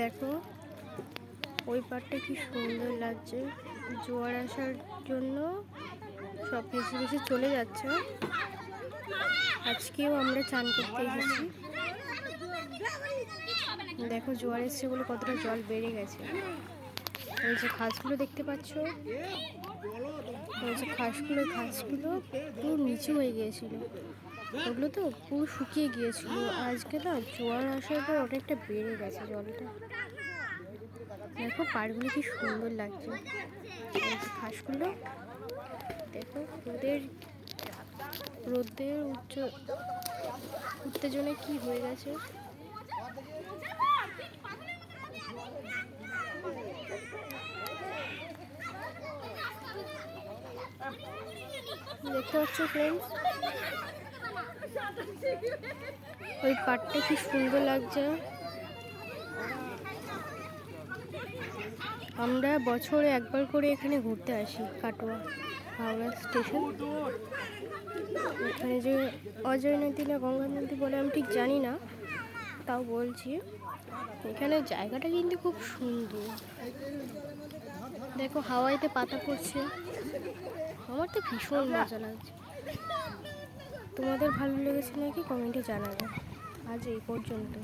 দেখো ওই পাড়টা কি সুন্দর লাগছে। জোয়ার আসার জন্য সব ভেসে ভেসে চলে যাচ্ছে। আজকেও আমরা চান করতে এসেছি। দেখো জোয়ার এসছে বলে কতটা জল বেড়ে গেছে। ওই যে ঘাসগুলো দেখতে পাচ্ছ, ওই যে ঘাসগুলো পুরো নিচু হয়ে গিয়েছিল। ওগুলো তো পুরো শুকিয়ে গিয়েছিল। আজকে না জোয়ার আসার পর অনেকটা বেড়ে গেছে জলটা। দেখো পাড়গুলো কি সুন্দর লাগছে। এই যে ঘাসগুলো দেখো, রোদের উত্তেজনায় কি হয়ে গেছে। দেখতে পাচ্ছ ফ্রেন্ডস, ওই পাড়টা কি সুন্দর লাগছে। আমরা বছরে একবার করে এখানে ঘুরতে আসি, কাটোয়া হাওড়া স্টেশন। এখানে যে অজয় নদী না গঙ্গা নদী বলে আমি ঠিক জানি না, তাও বলছি এখানে জায়গাটা কিন্তু খুব সুন্দর। দেখো হাওয়াইতে পাতা পড়ছে, আমার তো ভীষণ মজা লাগছে। তোমাদের ভালো লেগেছে নাকি কমেন্টে জানাবে। আজ এই পর্যন্ত।